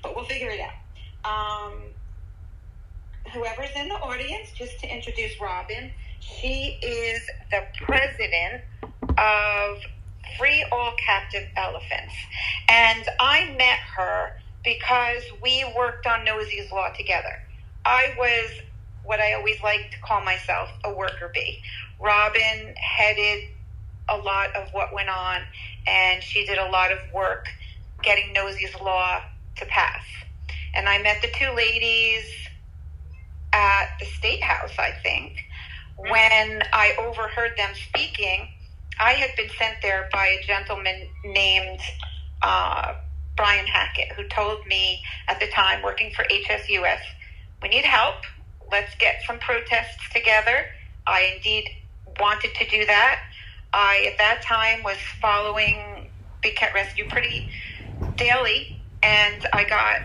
but we'll figure it out. Whoever's in the audience, just to introduce Robin, she is the president of Free All Captive Elephants. And I met her because we worked on Nosey's Law together. I was what I always like to call myself, a worker bee. Robin headed a lot of what went on, and she did a lot of work getting Nosey's Law to pass. And I met the two ladies at the State House, I think. When I overheard them speaking, I had been sent there by a gentleman named Brian Hackett, who told me at the time, working for HSUS, we need help. Let's get some protests together. I indeed wanted to do that. I, at that time, was following Big Cat Rescue pretty daily, and I got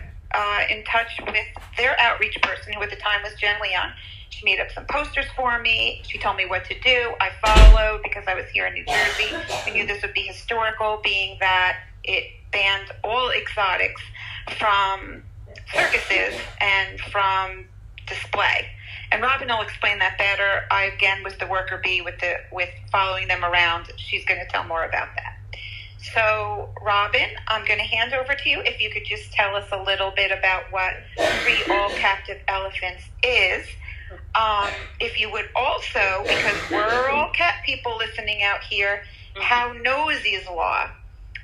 in touch with their outreach person, who at the time was Jen Leon. She made up some posters for me. She told me what to do. I followed because I was here in New Jersey. I knew this would be historical, being that it banned all exotics from circuses and from display. And Robin will explain that better. I, again, was the worker bee with following them around. She's going to tell more about that. So, Robin, I'm going to hand over to you. If you could just tell us a little bit about what Free All Captive Elephants is. If you would also, because we're all cat people listening out here, how Nosey's Law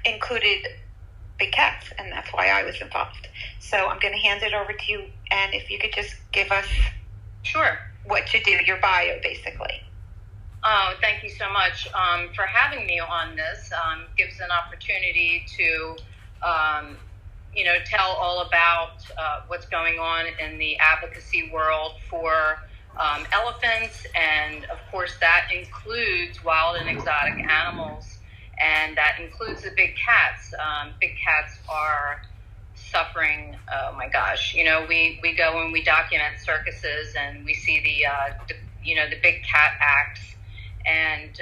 included big cats, and that's why I was involved. So I'm going to hand it over to you, and if you could just give us what you do, your bio, basically. Oh, thank you so much for having me on this. Gives an opportunity to, tell all about what's going on in the advocacy world for elephants, and of course that includes wild and exotic animals, and that includes the big cats. Big cats are suffering. Oh my gosh! We go and we document circuses, and we see the big cat acts. And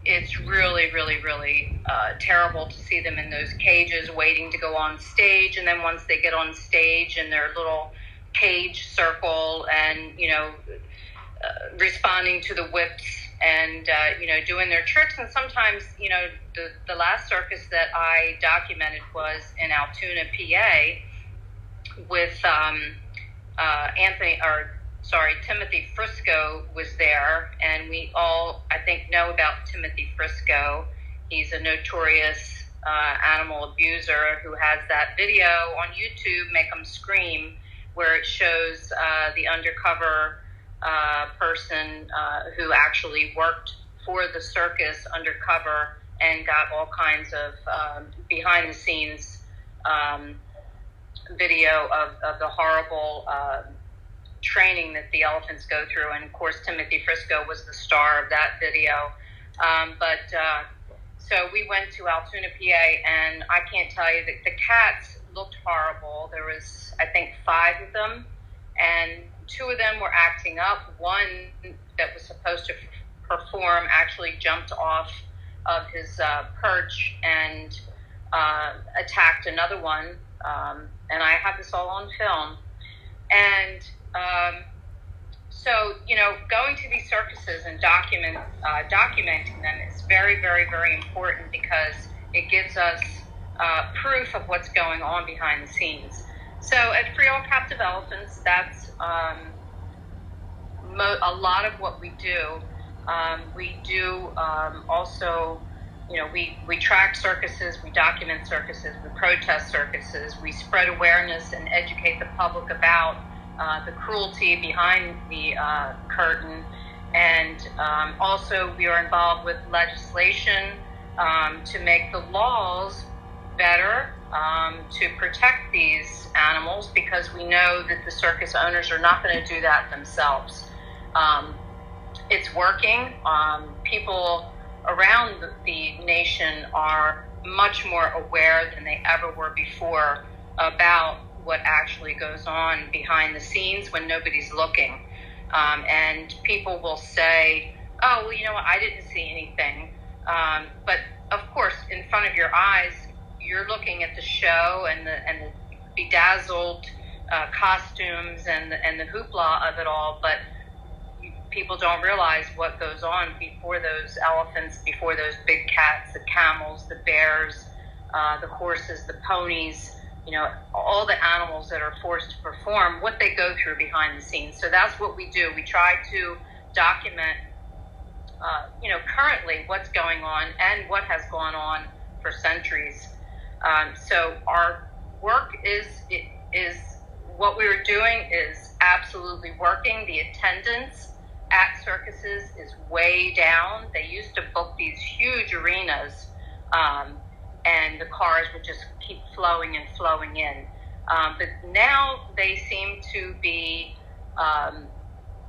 it's really, really, really terrible to see them in those cages waiting to go on stage. And then once they get on stage in their little cage circle and, responding to the whips and, doing their tricks. And sometimes, the last circus that I documented was in Altoona, PA with Timothy Frisco was there, and we all, I think, know about Timothy Frisco. He's a notorious animal abuser who has that video on YouTube, Make 'Em Scream, where it shows the undercover person who actually worked for the circus undercover and got all kinds of behind-the-scenes video of the horrible training that the elephants go through. And of course Timothy Frisco was the star of that video. So we went to Altoona, PA, and I can't tell you that the cats looked horrible. There was, I think, 5 of them, and 2 of them were acting up. One that was supposed to perform actually jumped off of his perch and attacked another one, and I have this all on film. And so, going to these circuses and documenting them is very, very, very important, because it gives us proof of what's going on behind the scenes. So at Free All Captive Elephants, that's a lot of what we do. We do also, we track circuses, we document circuses, we protest circuses, we spread awareness and educate the public about the cruelty behind the curtain, and also we are involved with legislation to make the laws better to protect these animals, because we know that the circus owners are not going to do that themselves. It's working. People around the nation are much more aware than they ever were before about what actually goes on behind the scenes when nobody's looking. And people will say, oh, well, I didn't see anything. But of course, in front of your eyes, you're looking at the show and the bedazzled costumes and the hoopla of it all, but people don't realize what goes on before those elephants, before those big cats, the camels, the bears, the horses, the ponies, all the animals that are forced to perform, what they go through behind the scenes. So that's what we do. We try to document, currently what's going on and what has gone on for centuries. So our work is what we were doing is absolutely working. The attendance at circuses is way down. They used to book these huge arenas, and the cars would just keep flowing and flowing in. But now they seem to be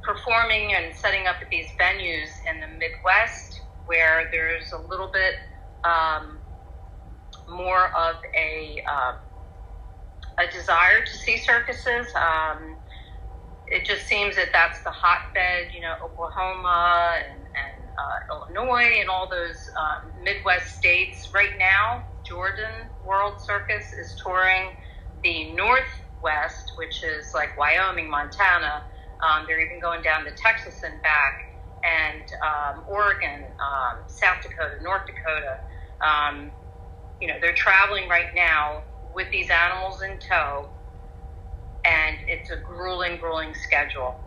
performing and setting up at these venues in the Midwest where there's a little bit more of a desire to see circuses. It just seems that that's the hotbed, Oklahoma and Illinois and all those Midwest states. Right now, Jordan World Circus is touring the Northwest, which is like Wyoming, Montana. They're even going down to Texas and back, and Oregon, South Dakota, North Dakota. They're traveling right now with these animals in tow, and it's a grueling schedule.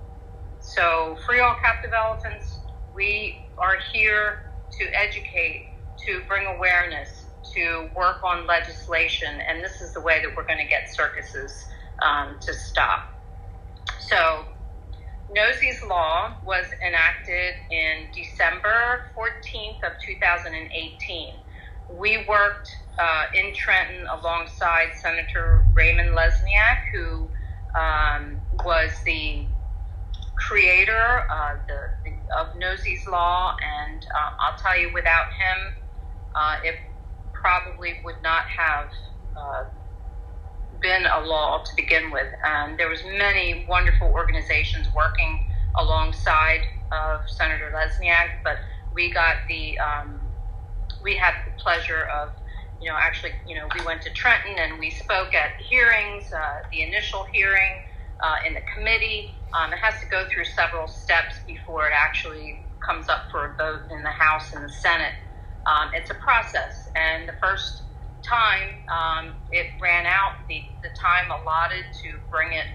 So Free All Captive Elephants, we are here to educate, to bring awareness, to work on legislation, and this is the way that we're going to get circuses to stop. So Nosey's Law was enacted in December 14th of 2018. We worked in Trenton alongside Senator Raymond Lesniak, who was the creator of Nosey's Law, and I'll tell you, without him, it probably would not have been a law to begin with. There was many wonderful organizations working alongside of Senator Lesniak, but we got we had the pleasure of, we went to Trenton and we spoke at hearings, the initial hearing in the committee. It has to go through several steps before it actually comes up for a vote in the House and the Senate. It's a process, and the first time it ran out, the time allotted to bring it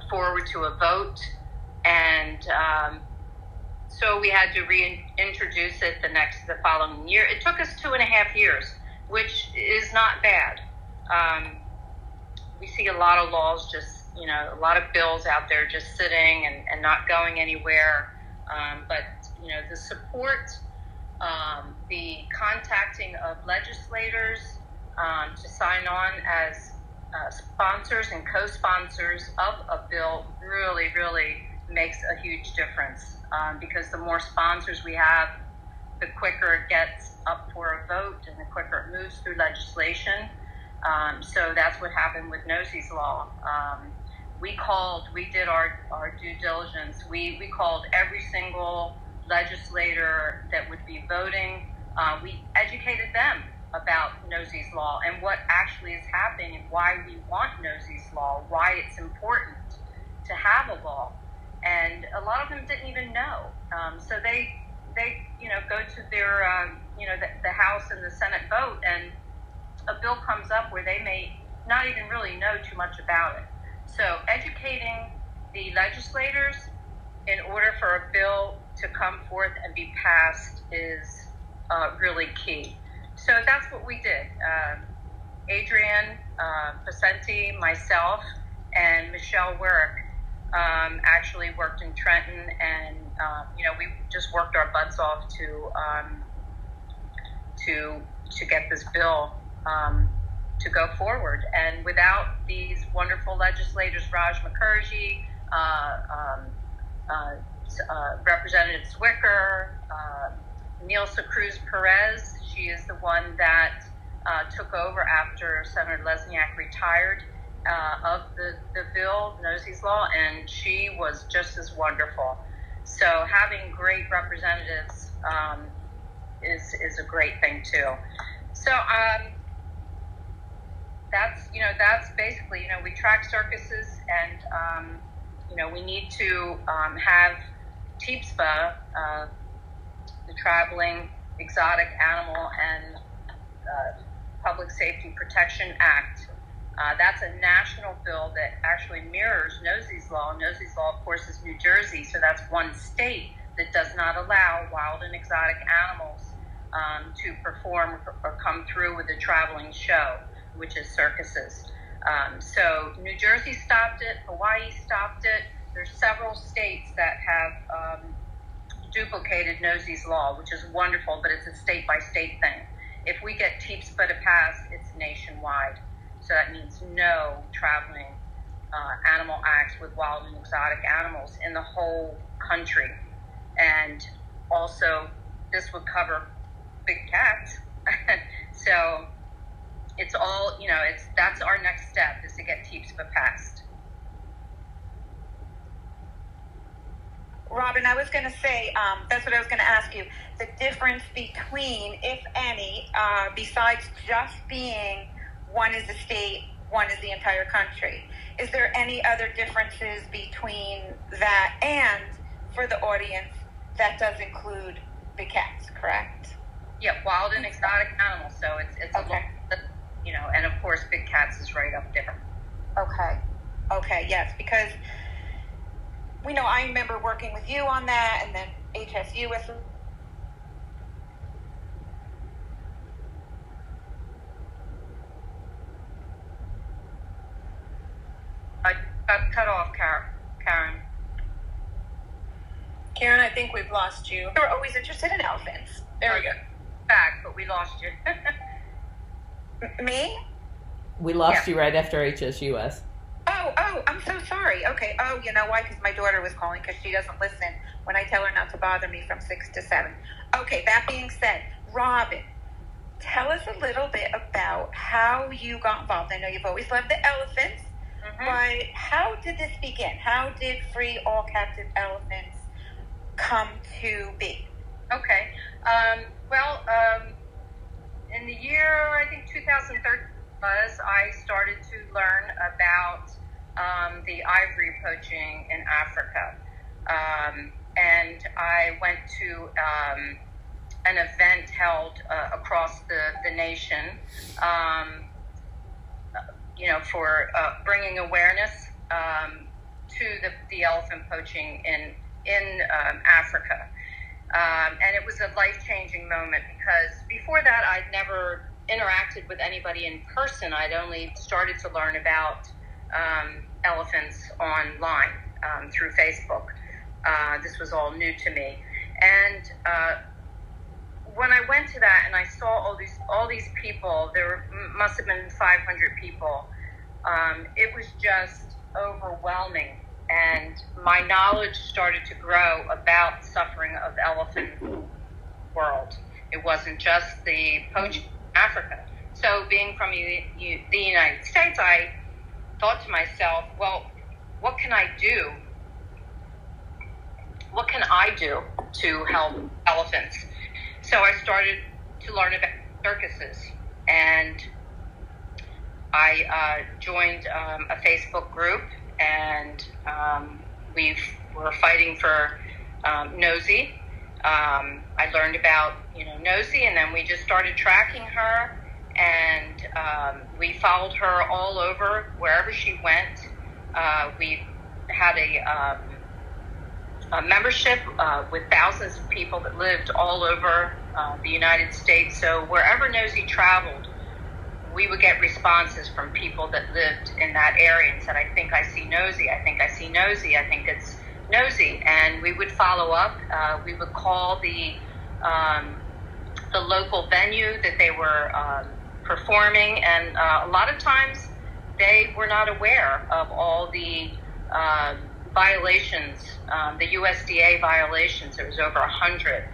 forward to a vote, and so we had to reintroduce it the following year. It took us 2.5 years, which is not bad. We see a lot of laws a lot of bills out there just sitting and not going anywhere. But the support, the contacting of legislators to sign on as sponsors and co-sponsors of a bill really, really makes a huge difference, because the more sponsors we have, the quicker it gets up for a vote and the quicker it moves through legislation. So that's what happened with Nosey's Law. We did our due diligence. We called every single legislator that would be voting. We educated them about Nosey's Law and what actually is happening and why we want Nosey's Law, why it's important to have a law. And a lot of them didn't even know. So they go to their, the House and the Senate vote, and a bill comes up where they may not even really know too much about it. So educating the legislators in order for a bill to come forth and be passed is really key. So that's what we did. Adrienne, Possenti, myself, and Michelle Werrick actually worked in Trenton, and we just worked our butts off to get this bill to go forward. And without these wonderful legislators, Raj Mukherjee, Representative Zwicker, Nilsa Cruz Perez, she is the one that took over after Senator Lesniak retired of the bill, Nosey's Law, and she was just as wonderful. So having great representatives is a great thing too. So that's basically, we track circuses, and we need to have TPSPA, the Traveling Exotic Animal and Public Safety Protection Act. That's a national bill that actually mirrors Nosey's law. Nosey's law, of course, is New Jersey, so that's one state that does not allow wild and exotic animals to perform or come through with a traveling show, which is circuses. So New Jersey stopped it, Hawaii stopped it. There's several states that have duplicated Nosey's law, which is wonderful, but it's a state-by-state thing. If we get TPSPA to pass, it's nationwide. So that means no traveling animal acts with wild and exotic animals in the whole country. And also, this would cover big cats. So it's all, that's our next step, is to get TPSPA passed. Robin, I was going to say, that's what I was going to ask you. The difference between, if any, besides just being one is a state, one is the entire country, is there any other differences between that? And for the audience, that does include big cats, correct? Yeah, wild and exotic animals. So it's okay. And of course, big cats is right up there. Okay, yes, because we know I remember working with you on that, and then HSU with. I got cut off, Caryn. Caryn, I think we've lost you. We're always interested in elephants. There we go. Back, but we lost you. Me? We lost you right after HSUS. Oh, I'm so sorry. Okay. Oh, you know why? Because my daughter was calling, because she doesn't listen when I tell her not to bother me from 6 to 7. Okay, that being said, Robin, tell us a little bit about how you got involved. I know you've always loved the elephants, but how did this begin? How did Free All Captive Elephants come to be? Okay. In the year, I think 2013 I started to learn about the ivory poaching in Africa. And I went to an event held across the nation, for bringing awareness to the elephant poaching in Africa. And it was a life-changing moment, because before that I'd never interacted with anybody in person. I'd only started to learn about elephants online through Facebook. This was all new to me. And when I went to that and I saw all these people, must have been 500 people. It was just overwhelming. And my knowledge started to grow about the suffering of elephant world. It wasn't just the poaching in Africa. So being from the United States, I thought to myself, well, what can I do? What can I do to help elephants? So I started to learn about circuses, and I joined a Facebook group, and we were fighting for Nosey. I learned about Nosey, and then we just started tracking her, and we followed her all over wherever she went. We had a membership with thousands of people that lived all over the United States. So wherever Nosey traveled, we would get responses from people that lived in that area and said, I think I see Nosey, I think I see Nosey, I think it's Nosey. And we would follow up. We would call the local venue that they were performing, and a lot of times they were not aware of all the violations, the USDA violations. There was over 100.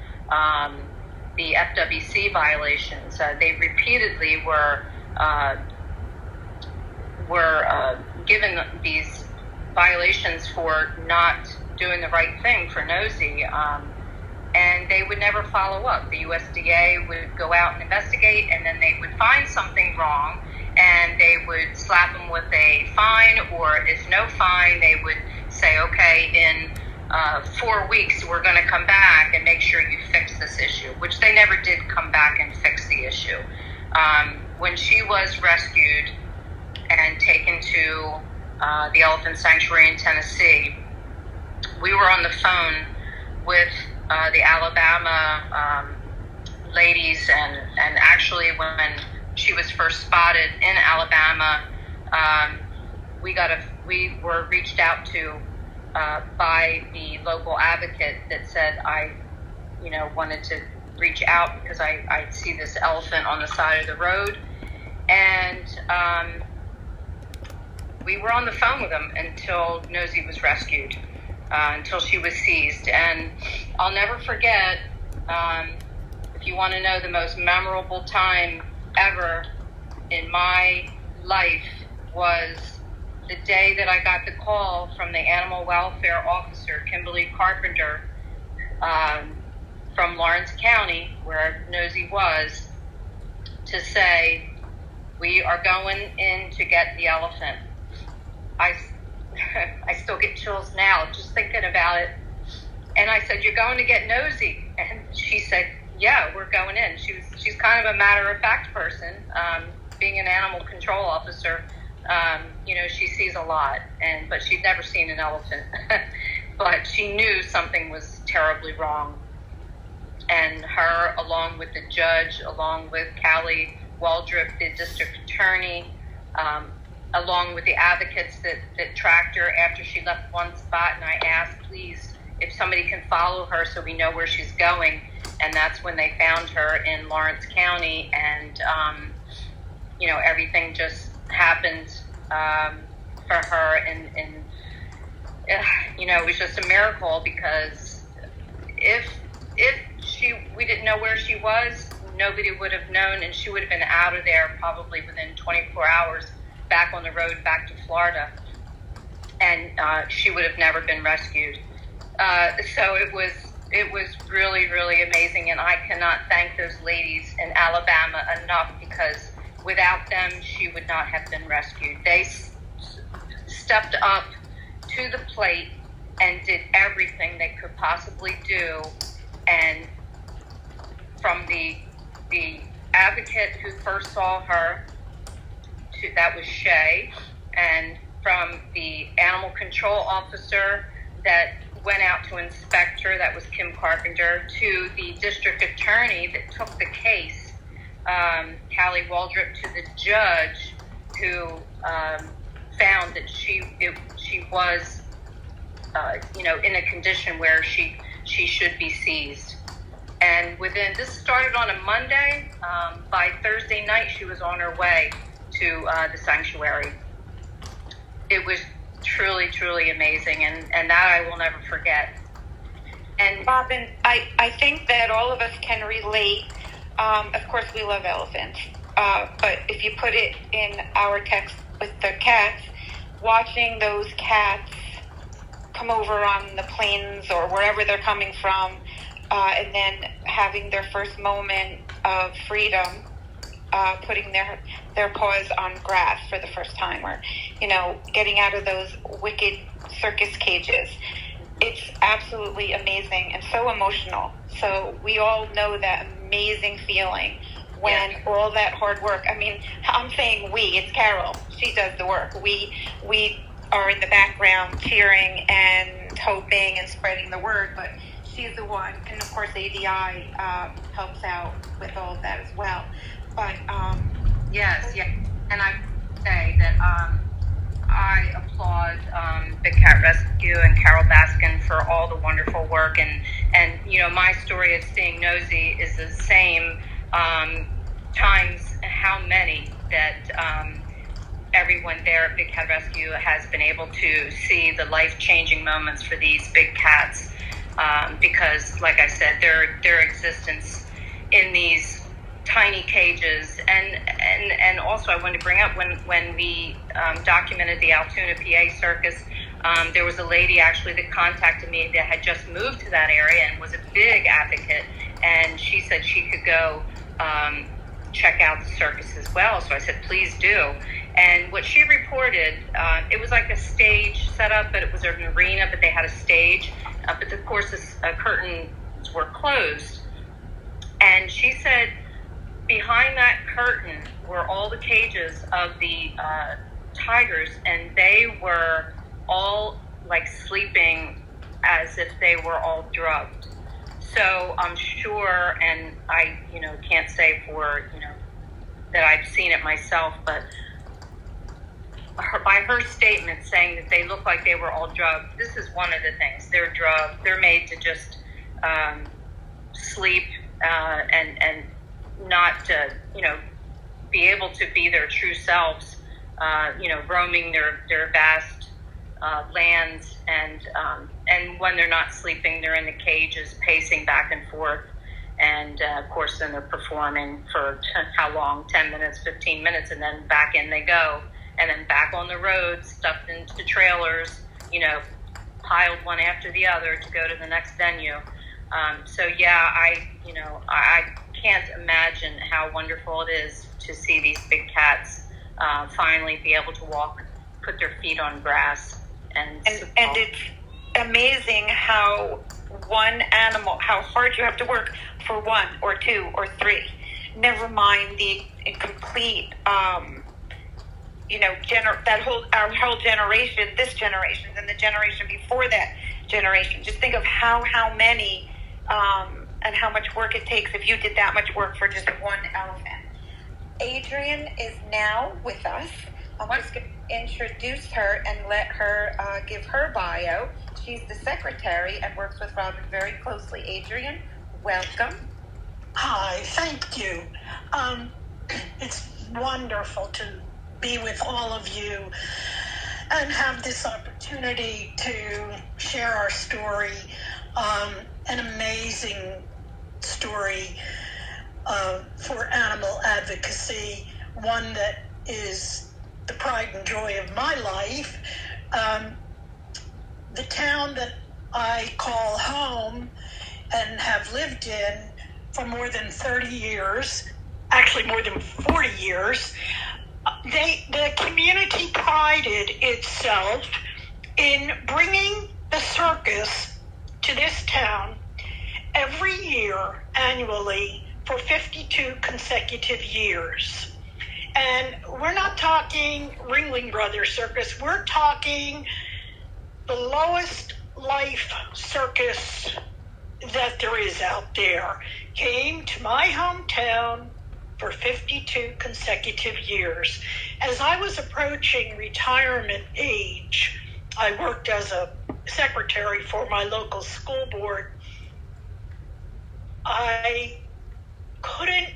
The FWC violations. They repeatedly were given these violations for not doing the right thing for Nosey, and they would never follow up. The USDA would go out and investigate, and then they would find something wrong, and they would slap them with a fine, or if no fine, they would say, okay, in 4 weeks, we're going to come back and make sure you fix this issue, which they never did come back and fix the issue. When she was rescued and taken to the Elephant Sanctuary in Tennessee, we were on the phone with the Alabama ladies, and actually when she was first spotted in Alabama, we were reached out to by the local advocate that said, I wanted to reach out because I see this elephant on the side of the road, and we were on the phone with them until Nosey was rescued, until she was seized. And I'll never forget, if you want to know the most memorable time ever in my life, was the day that I got the call from the animal welfare officer, Kimberly Carpenter, from Lawrence County, where Nosey was, to say, we are going in to get the elephant. I still get chills now just thinking about it. And I said, you're going to get Nosey? And she said, yeah, we're going in. She's kind of a matter-of-fact person. Being an animal control officer, she sees a lot, but she'd never seen an elephant. But she knew something was terribly wrong. And her, along with the judge, along with Callie Waldrop, the district attorney, along with the advocates that tracked her after she left one spot, and I asked, please, if somebody can follow her so we know where she's going. And that's when they found her in Lawrence County, and everything just happened for her, and it was just a miracle, because if we didn't know where she was, nobody would have known, and she would have been out of there probably within 24 hours, back on the road back to Florida, and she would have never been rescued. So it was really, really amazing, and I cannot thank those ladies in Alabama enough, because without them, she would not have been rescued. They stepped up to the plate and did everything they could possibly do, and from the advocate who first saw her, that was Shay, and from the animal control officer that went out to inspect her, that was Kim Carpenter, to the district attorney that took the case, Callie Waldrop, to the judge who found that she was, in a condition where she should be seized. And this started on a Monday. By Thursday night, she was on her way to the sanctuary. It was truly, truly amazing, and that I will never forget. And Robin, I think that all of us can relate. Of course, we love elephants, but if you put it in our text with the cats, watching those cats come over on the plains or wherever they're coming from, and then having their first moment of freedom, putting their paws on grass for the first time, or getting out of those wicked circus cages. It's absolutely amazing and so emotional. So we all know that amazing feeling when all that hard work. I mean, I'm saying we, it's Carole. She does the work. We are in the background cheering and hoping and spreading the word, but she's the one. And of course, ADI helps out with all of that as well. But yes, and I say that I applaud Big Cat Rescue and Carole Baskin for all the wonderful work, and my story of seeing Nosey is the same times how many that everyone there at Big Cat Rescue has been able to see the life-changing moments for these big cats, because, like I said, their existence in these tiny cages, and also I wanted to bring up when we documented the Altoona, PA circus, there was a lady actually that contacted me that had just moved to that area and was a big advocate, and she said she could go check out the circus as well. So I said, please do. And what she reported, it was like a stage set up, but it was an arena, but they had a stage. But of course, the curtains were closed. And she said behind that curtain were all the cages of the tigers, and they were all like sleeping as if they were all drugged. So I'm sure, and I, can't say for, that I've seen it myself, but by her statement saying that they look like they were all drugged, this is one of the things. They're drugged. They're made to just sleep and not, be able to be their true selves, roaming their vast lands, and when they're not sleeping, they're in the cages, pacing back and forth, and of course, then they're performing for how long? 10 minutes, 15 minutes, and then back in they go, and then back on the road, stuffed into trailers, piled one after the other to go to the next venue. So yeah, I can't imagine how wonderful it is to see these big cats finally be able to walk, put their feet on grass, and it's amazing how one animal, how hard you have to work for one or two or three. Never mind the complete, our whole generation, this generation, and the generation before that generation. Just think of how many, and how much work it takes if you did that much work for just one elephant. Adrienne is now with us. I'm just going to introduce her and let her give her bio. She's the secretary and works with Robin very closely. Adrienne, welcome. Hi, thank you. It's wonderful to be with all of you and have this opportunity to share our story, an amazing story for animal advocacy, one that is the pride and joy of my life. The town that I call home and have lived in for more than 30 years, actually more than 40 years, the community prided itself in bringing the circus to this town every year, annually, for 52 consecutive years. And we're not talking Ringling Brothers Circus, we're talking the lowest life circus that there is out there. Came to my hometown for 52 consecutive years. As I was approaching retirement age, I worked as a secretary for my local school board. I couldn't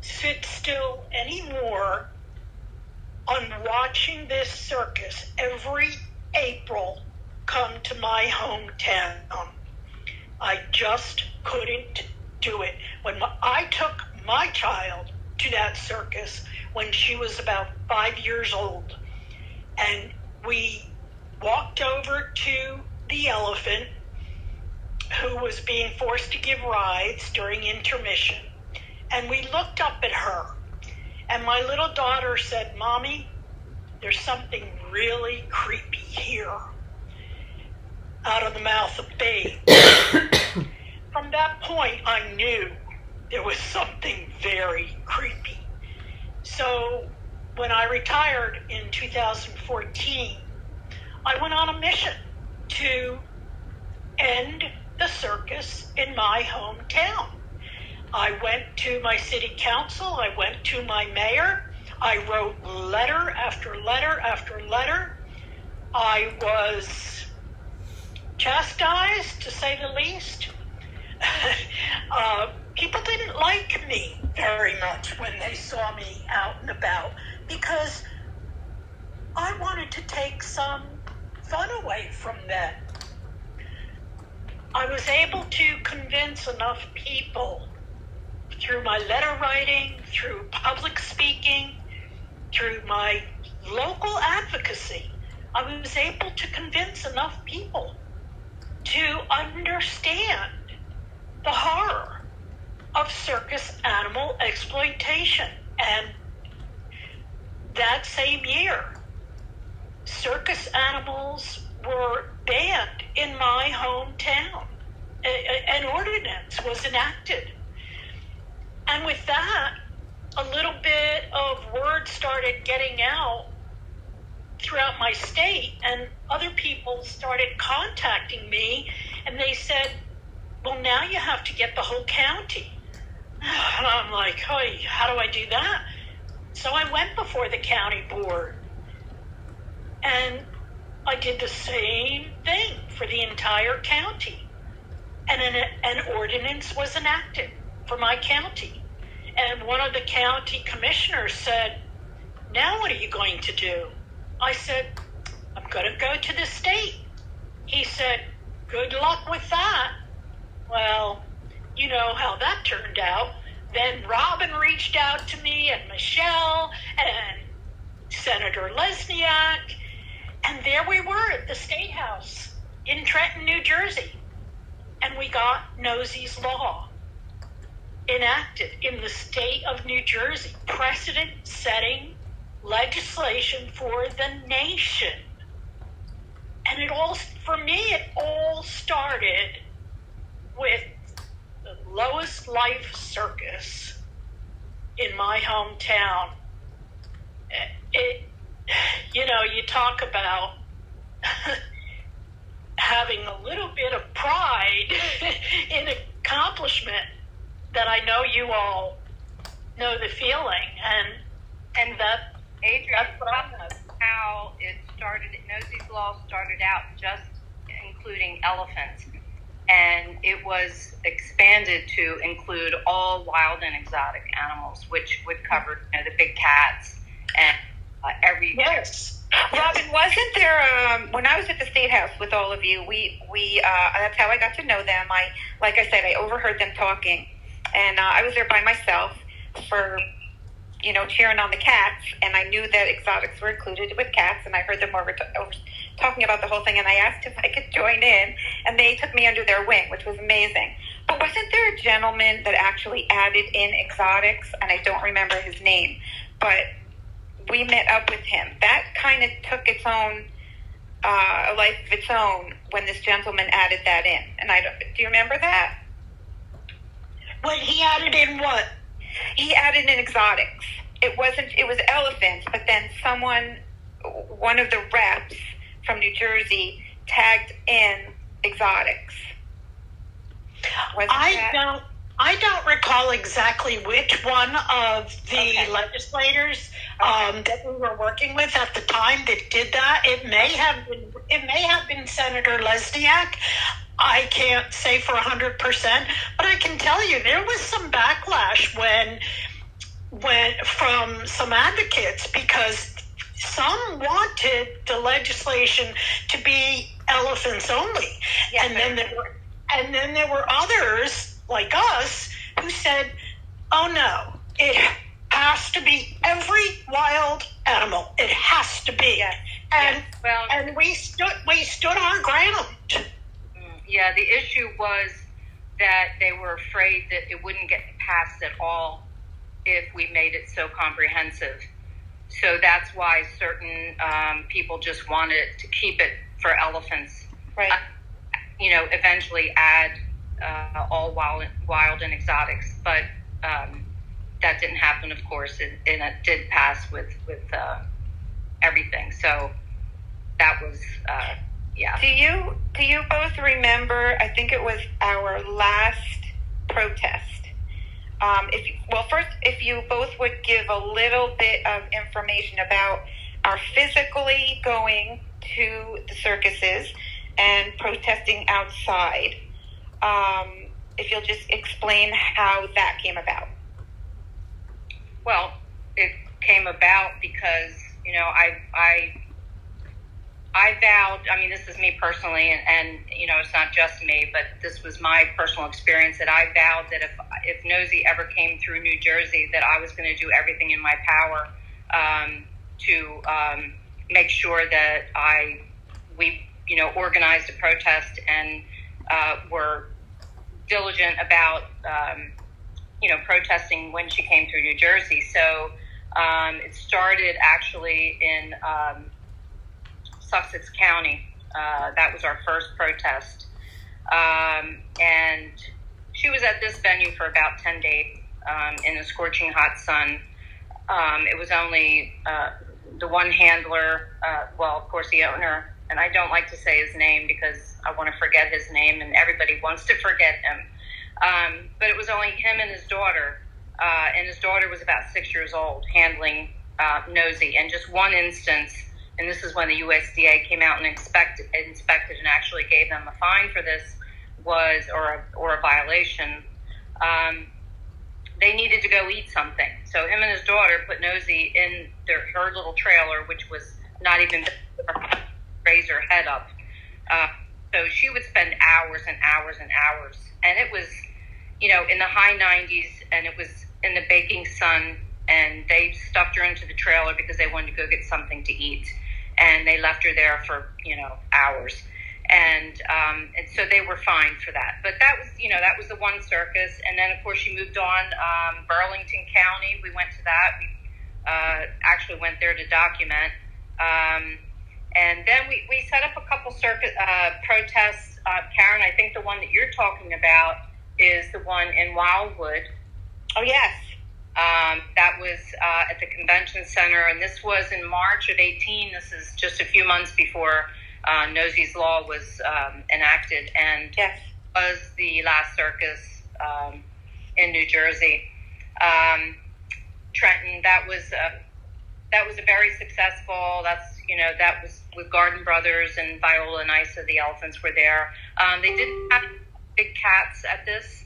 sit still anymore on watching this circus every April come to my hometown. I just couldn't do it. I took my child to that circus when she was about 5 years old, and we walked over to the elephant, who was being forced to give rides during intermission, and we looked up at her, and my little daughter said, "Mommy, there's something really creepy here," out of the mouth of babe. From that point, I knew there was something very creepy. So when I retired in 2014, I went on a mission to end the circus in my hometown. I went to my city council, I went to my mayor, I wrote letter after letter after letter. I was chastised, to say the least. People didn't like me very much when they saw me out and about, because I wanted to take some fun away from them. I was able to convince enough people through my letter writing, through public speaking, through my local advocacy. I was able to convince enough people to understand the horror of circus animal exploitation. And that same year, circus animals were banned in my hometown. An ordinance was enacted. And with that, a little bit of word started getting out throughout my state, and other people started contacting me, and they said, well, now you have to get the whole county. And I'm like, hey, how do I do that? So I went before the county board, and I did the same thing for the entire county. And an ordinance was enacted for my county. And one of the county commissioners said, now what are you going to do? I said, I'm going to go to the state. He said, good luck with that. Well, you know how that turned out. Then Robin reached out to me, and Michelle, and Senator Lesniak, and there we were at the State House in Trenton, New Jersey. And we got Nosey's Law enacted in the state of New Jersey, precedent-setting legislation for the nation. And for me, it all started with the Lois Life Circus in my hometown. You talk about having a little bit of pride in accomplishment, that I know you all know the feeling, and that Adrienne, how it started. Nosey's Law started out just including elephants, and it was expanded to include all wild and exotic animals, which would cover the big cats and every. Yes. Robin, wasn't there when I was at the State House with all of you? We that's how I got to know them. Like I said, I overheard them talking, and I was there by myself for cheering on the cats, and I knew that exotics were included with cats, and I heard them over talking about the whole thing, and I asked if I could join in, and they took me under their wing, which was amazing. But wasn't there a gentleman that actually added in exotics, and I don't remember his name, but we met up with him. That kind of took its own a life of its own when this gentleman added that in. And do you remember that? When he added in what? He added in exotics. It was elephants, but then one of the reps from New Jersey tagged in exotics. I don't recall exactly which one of the legislators that we were working with at the time that did that. It may have been Senator Lesniak. I can't say for 100%, but I can tell you there was some backlash when from some advocates, because some wanted the legislation to be elephants only, and then there were others like us who said, "Oh no, it has to be every wild animal. It has to be." And we stood our ground. Yeah, the issue was that they were afraid that it wouldn't get passed at all if we made it so comprehensive. So that's why certain people just wanted to keep it for elephants. Right. Eventually add all wild and exotics, but that didn't happen, of course, and it did pass with everything. So that was yeah. Do you both remember? I think it was our last protest. If you both would give a little bit of information about our physically going to the circuses and protesting outside. If you'll just explain how that came about. Well, it came about because, I vowed, this is me personally, and it's not just me, but this was my personal experience, that I vowed that if Nosey ever came through New Jersey, that I was going to do everything in my power to make sure that we organized a protest and were diligent about protesting when she came through New Jersey. So it started actually in Sussex County. That was our first protest. And she was at this venue for about 10 days in the scorching hot sun. It was only the one handler, of course, the owner, and I don't like to say his name because I want to forget his name, and everybody wants to forget him. But it was only him and his daughter, and his daughter was about 6 years old, handling Nosey. And just one instance, and this is when the USDA came out and inspected and actually gave them a fine for this, or a violation. They needed to go eat something. So him and his daughter put Nosey in her little trailer, which was not even raise her head up. So she would spend hours and hours and hours. And it was, in the high 90s, and it was in the baking sun, and they stuffed her into the trailer because they wanted to go get something to eat. And they left her there for, hours. And so they were fined for that. But that was the one circus. And then, of course, she moved on. Burlington County, we went to that. We actually went there to document. And then we set up a couple circuit protests. Caryn, I think the one that you're talking about is the one in Wildwood. Oh, yes. That was at the convention center. And this was in March of 18. This is just a few months before Nosey's Law was enacted, and yes, was the last circus in New Jersey. Trenton, that was a very successful. That was with Garden Brothers and Viola and Isa. The elephants were there. They didn't have big cats at this.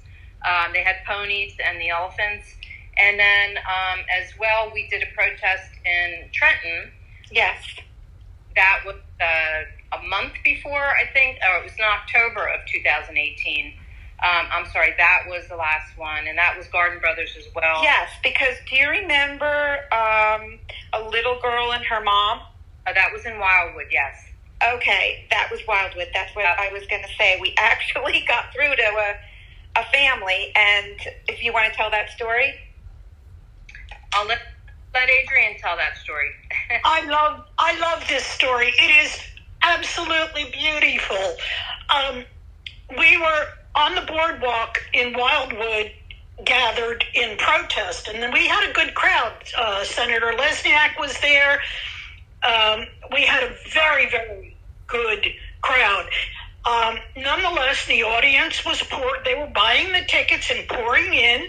They had ponies and the elephants, and then as well, we did a protest in Trenton. Yes. That was a month before, I think, or it was in October of 2018. I'm sorry, that was the last one, and that was Garden Brothers as well. Yes, because do you remember a little girl and her mom? That was in Wildwood, yes. Okay, that was Wildwood. That's what I was going to say. We actually got through to a family, and if you want to tell that story. I'll let Adrienne tell that story. I love this story. It is absolutely beautiful. We were on the boardwalk in Wildwood, gathered in protest, and then we had a good crowd. Senator Lesniak was there. We had a very, very good crowd. Nonetheless, the audience was they were buying the tickets and pouring in.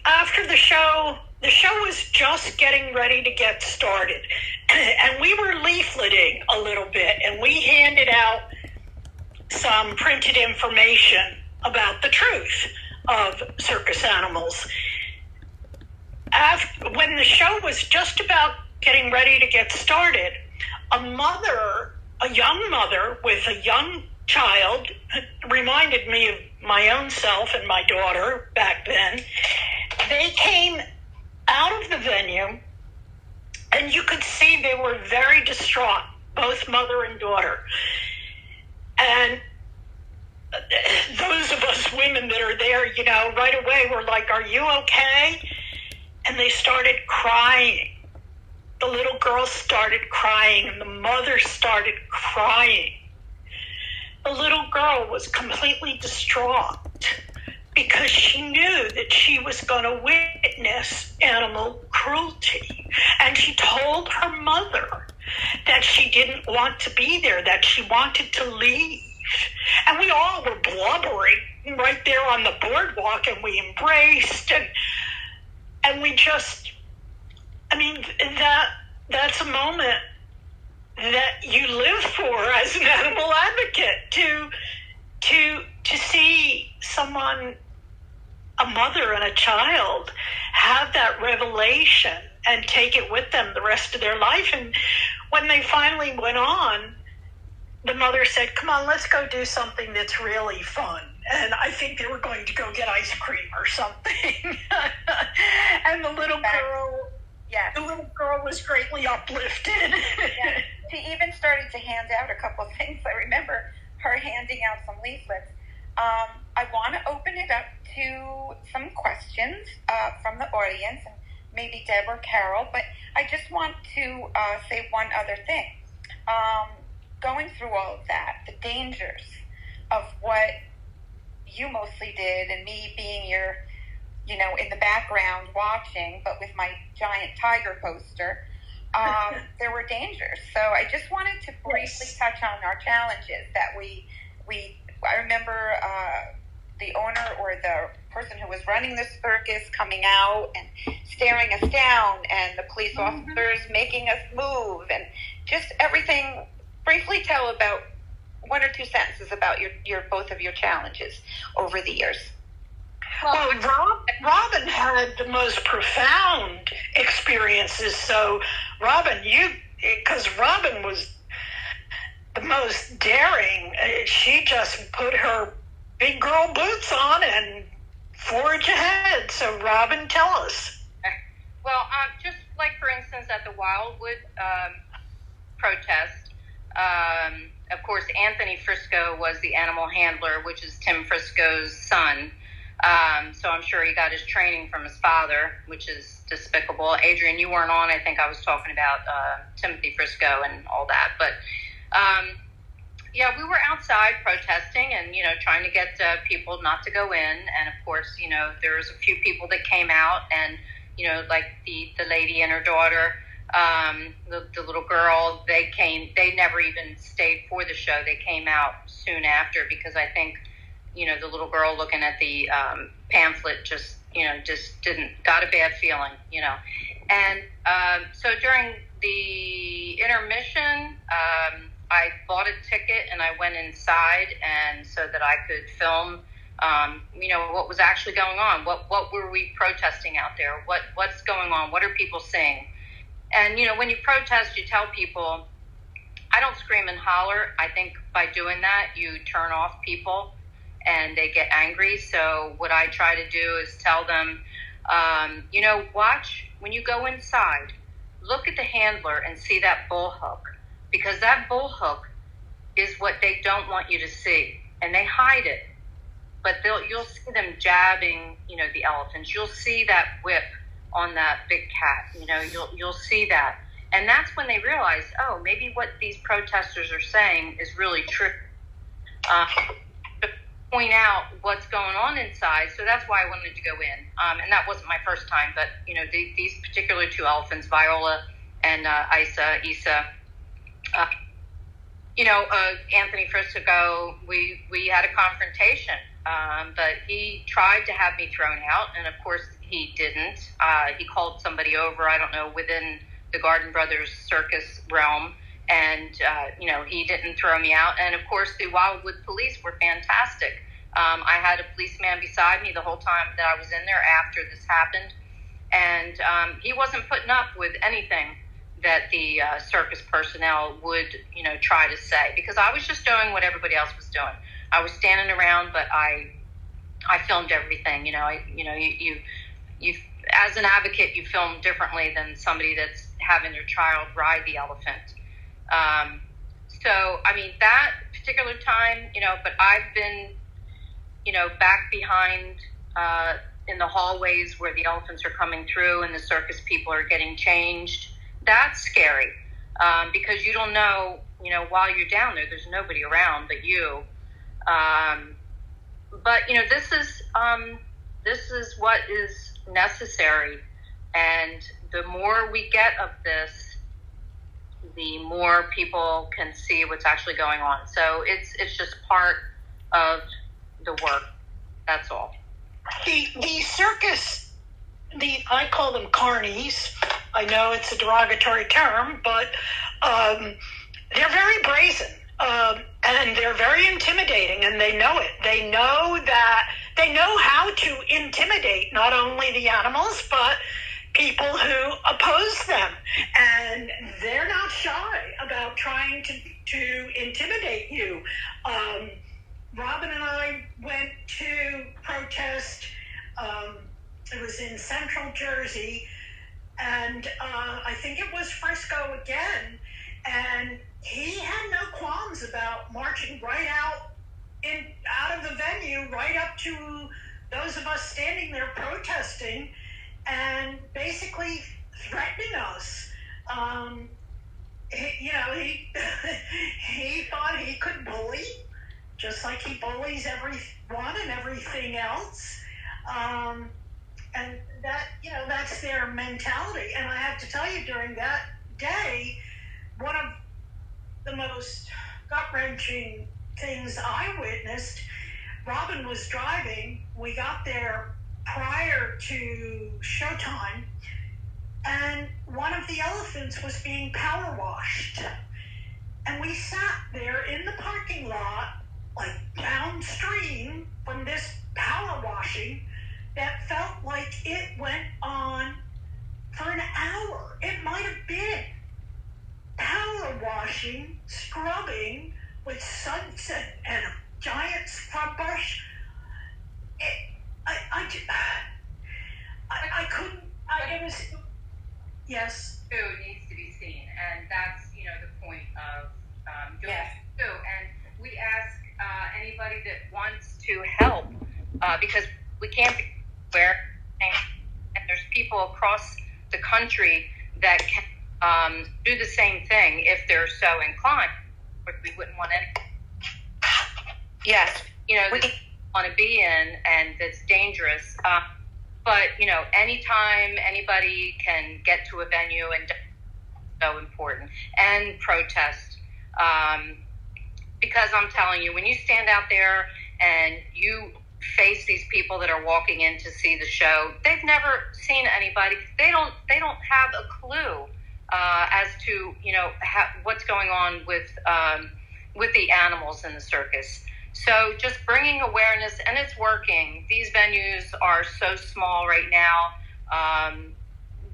After the show was just getting ready to get started, and we were leafleting a little bit, and we handed out some printed information about the truth of circus animals. When the show was just about getting ready to get started, a young mother with a young child, reminded me of my own self and my daughter back then. They came out of the venue, and you could see they were very distraught, both mother and daughter. And those of us women that are there, right away we're like, "Are you okay?" And they started crying. The little girl started crying, and the mother started crying. The little girl was completely distraught because she knew that she was going to witness animal cruelty. And she told her mother that she didn't want to be there, that she wanted to leave. And we all were blubbering right there on the boardwalk, and we embraced, and we just, that's a moment that you live for as an animal advocate, to see someone, a mother and a child, have that revelation and take it with them the rest of their life. And when they finally went on, the mother said, "Come on, let's go do something that's really fun." And I think they were going to go get ice cream or something. And the little girl, Yes. the little girl was greatly uplifted. Yeah. She even started to hand out a couple of things. I remember her handing out some leaflets. I want to open it up to some questions from the audience, and maybe Deb or Carol, but I just want to say one other thing. Going through all of that, the dangers of what you mostly did, and me being your, in the background watching, but with my giant tiger poster, there were dangers. So I just wanted to briefly touch on our challenges that I remember the owner or the person who was running the circus coming out and staring us down, and the police officers making us move, and just everything. Briefly tell about 1 or 2 sentences about your both of your challenges over the years. Well, Robin had the most profound experiences. So, Robin, because Robin was the most daring. She just put her big girl boots on and forge ahead. So, Robin, tell us. Well, just like, for instance, at the Wildwood protest, of course, Anthony Frisco was the animal handler, which is Tim Frisco's son. So I'm sure he got his training from his father, which is despicable. Adrienne, you weren't on. I think I was talking about Timothy Frisco and all that. But, yeah, we were outside protesting and, trying to get people not to go in. And, of course, there was a few people that came out and, like the lady and her daughter, the little girl, they never even stayed for the show. They came out soon after because I think, the little girl looking at the pamphlet just got a bad feeling, And so during the intermission, I bought a ticket and I went inside and so that I could film, what was actually going on. What were we protesting out there? What's going on? What are people saying? And, when you protest, you tell people, I don't scream and holler. I think by doing that, you turn off people and they get angry. So what I try to do is tell them, watch when you go inside, look at the handler and see that bull hook, because that bull hook is what they don't want you to see. And they hide it, but you'll see them jabbing, the elephants. You'll see that whip on that big cat, you'll see that. And that's when they realize, oh, maybe what these protesters are saying is really true. To point out what's going on inside. So that's why I wanted to go in. And that wasn't my first time, but, these particular 2 elephants, Viola and Issa, Anthony Frisco, we had a confrontation, but he tried to have me thrown out, and of course he didn't. He called somebody over, I don't know, within the Garden Brothers circus realm, and, he didn't throw me out. And, of course, the Wildwood police were fantastic. I had a policeman beside me the whole time that I was in there after this happened, and he wasn't putting up with anything that the circus personnel would, try to say, because I was just doing what everybody else was doing. I was standing around, but I filmed everything. You as an advocate, you film differently than somebody that's having their child ride the elephant. So, I mean, that particular time, but I've been, back behind in the hallways where the elephants are coming through and the circus people are getting changed. That's scary because you don't know, while you're down there, there's nobody around but you. But, this is what is necessary, and the more we get of this, the more people can see what's actually going on. So it's just part of the work. That's all. The circus, I call them carnies. I know it's a derogatory term, but they're very brazen. And they're very intimidating, and they know it. They know how to intimidate not only the animals, but people who oppose them. And they're not shy about trying to intimidate you. Robin and I went to protest. It was in Central Jersey, and I think it was Frisco again. And he had no qualms about marching right out of the venue, right up to those of us standing there protesting and basically threatening us. He he thought he could bully, just like he bullies everyone and everything else. And that, that's their mentality. And I have to tell you, during that day, one of the most gut-wrenching things I witnessed, Robin was driving. We got there prior to showtime, and one of the elephants was being power washed. And we sat there in the parking lot, like downstream from this power washing that felt like it went on for an hour. It might have been power washing, scrubbing with sunset and a giant scrub brush. I couldn't. It was. Yes. Food needs to be seen, and that's the point of doing food. And we ask anybody that wants to help because we can't be where, and there's people across the country that can do the same thing if they're so inclined, but we wouldn't want any. Yes. That want to be in, and that's dangerous. But anytime anybody can get to a venue, and so important, and protest, because I'm telling you, when you stand out there and you face these people that are walking in to see the show, they've never seen anybody. They don't have a clue as to what's going on with the animals in the circus. So just bringing awareness, and it's working. These venues are so small right now.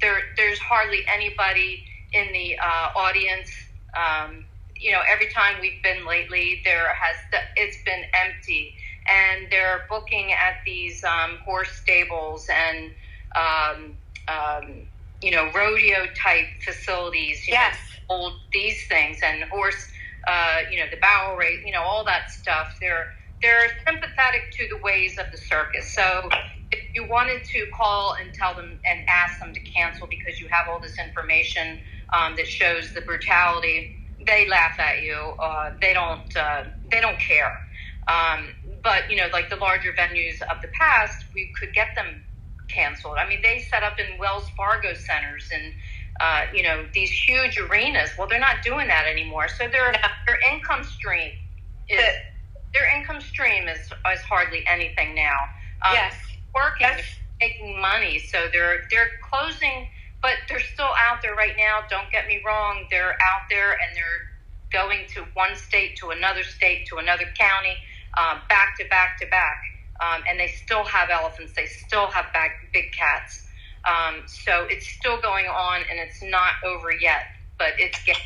There's hardly anybody in the audience. Every time we've been lately, it's been empty, and they're booking at these horse stables and rodeo type facilities. Hold these things and horse. The barrel rate, all that stuff. They're sympathetic to the ways of the circus. So if you wanted to call and tell them and ask them to cancel because you have all this information that shows the brutality, they laugh at you. They don't care. But like the larger venues of the past, we could get them canceled. I mean, they set up in Wells Fargo centers and these huge arenas. Well, they're not doing that anymore. So their income stream is hardly anything now. Working, making money. So they're closing, but they're still out there right now. Don't get me wrong. They're out there and they're going to one state to another county, back to back to back. And they still have elephants. They still have big cats. So it's still going on, and it's not over yet, but it's getting.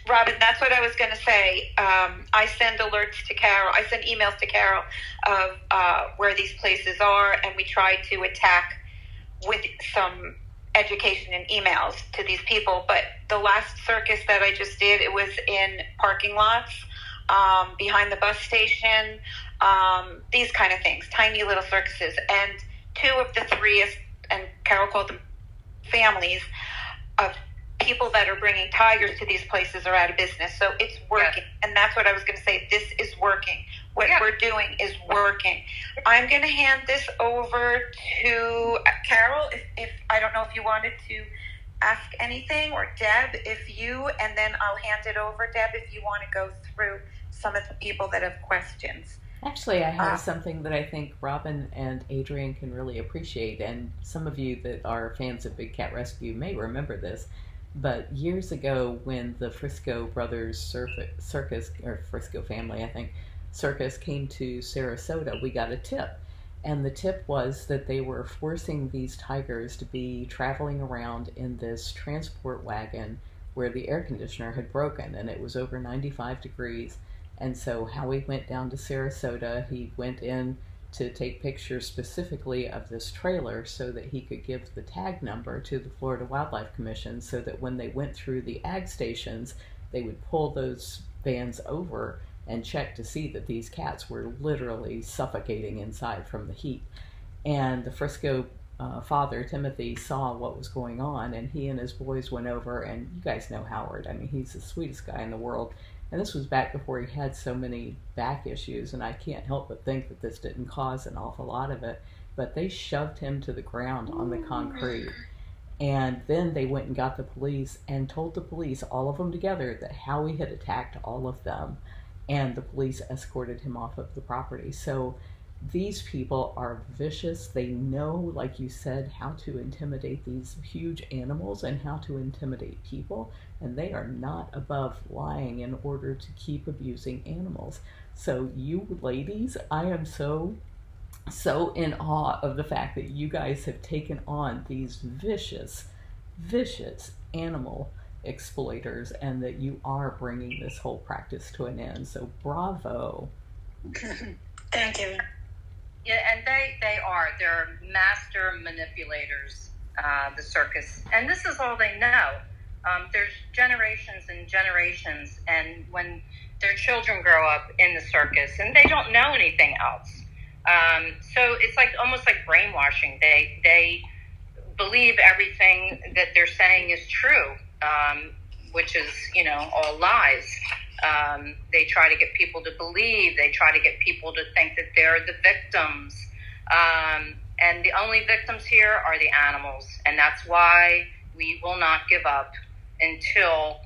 Robin, that's what I was going to say. I send alerts to Carole. I send emails to Carole of where these places are, and we try to attack with some education and emails to these people. But the last circus that I just did, it was in parking lots, behind the bus station, these kind of things, tiny little circuses. And two of the three, and Carole called them families, of people that are bringing tigers to these places are out of business. So it's working. And that's what I was going to say. This is working. What we're doing is working. I'm going to hand this over to Carole. If I don't know if you wanted to ask anything, or Deb, and then I'll hand it over. Deb, if you want to go through some of the people that have questions. Actually, I have something that I think Robin and Adrienne can really appreciate, and some of you that are fans of Big Cat Rescue may remember this, but years ago when the Frisco Brothers Circus, or Frisco family, I think, circus came to Sarasota, we got a tip. And the tip was that they were forcing these tigers to be traveling around in this transport wagon where the air conditioner had broken, and it was over 95 degrees. And so Howie went down to Sarasota. He went in to take pictures specifically of this trailer so that he could give the tag number to the Florida Wildlife Commission, so that when they went through the ag stations, they would pull those vans over and checked to see that these cats were literally suffocating inside from the heat. And the Frisco father, Timothy, saw what was going on, and he and his boys went over, and you guys know Howard. I mean, he's the sweetest guy in the world. And this was back before he had so many back issues, and I can't help but think that this didn't cause an awful lot of it. But they shoved him to the ground on the concrete. And then they went and got the police and told the police, all of them together, that Howie had attacked all of them. And the police escorted him off of the property. So these people are vicious. They know, like you said, how to intimidate these huge animals and how to intimidate people. And they are not above lying in order to keep abusing animals. So you ladies, I am so in awe of the fact that you guys have taken on these vicious animal exploiters, and that you are bringing this whole practice to an end. So bravo. Thank you. Yeah, and they're master manipulators, the circus, and this is all they know. There's generations and generations, and when their children grow up in the circus and they don't know anything else, so it's like almost like brainwashing. They believe everything that they're saying is true, which is, all lies. They try to get people to believe. They try to get people to think that they're the victims. And the only victims here are the animals. And that's why we will not give up until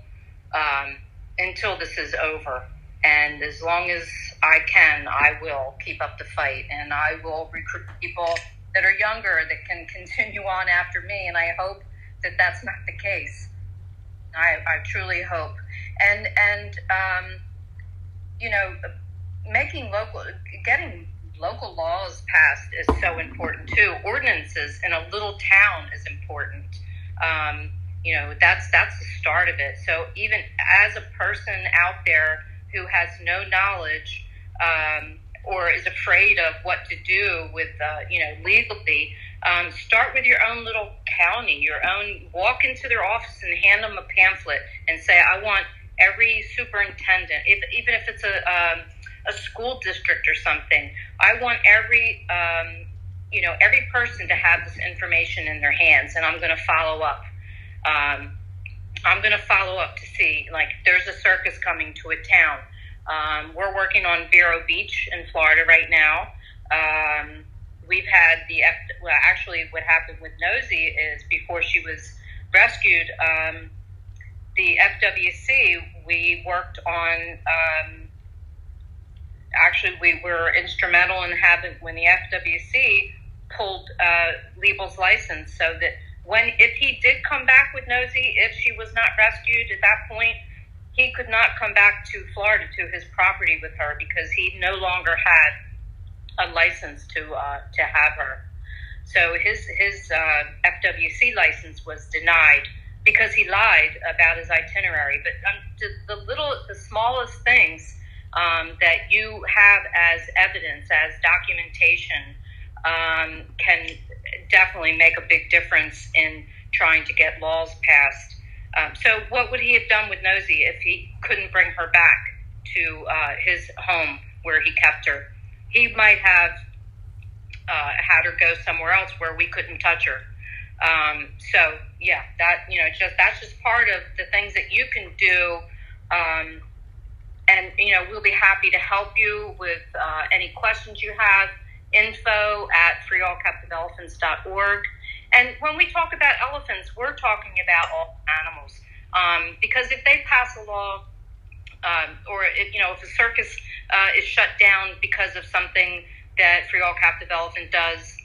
this is over. And as long as I can, I will keep up the fight. And I will recruit people that are younger that can continue on after me. And I hope that that's not the case. I truly hope. And getting local laws passed is so important too. Ordinances in a little town is important. That's the start of it. So even as a person out there who has no knowledge, or is afraid of what to do with, legally, start with your own little county, walk into their office and hand them a pamphlet and say, I want every superintendent, even if it's a school district or something, I want every person to have this information in their hands, and I'm going to follow up. I'm going to follow up to see, like, there's a circus coming to a town. We're working on Vero Beach in Florida right now. We've had actually what happened with Nosey is before she was rescued, the FWC, we worked on, we were instrumental in when the FWC pulled Liebel's license, so that if he did come back with Nosey, if she was not rescued at that point, he could not come back to Florida to his property with her because he no longer had a license to have her. So his FWC license was denied because he lied about his itinerary. But the smallest things that you have as evidence, as documentation, can definitely make a big difference in trying to get laws passed. So what would he have done with Nosey if he couldn't bring her back to his home where he kept her? He might have had her go somewhere else where we couldn't touch her. So yeah, that's just part of the things that you can do. And we'll be happy to help you with any questions you have. info@freeallcaptiveelephants.org. And when we talk about elephants, we're talking about all animals. Because if they pass a law, or if a circus is shut down because of something that Free All Captive Elephant does,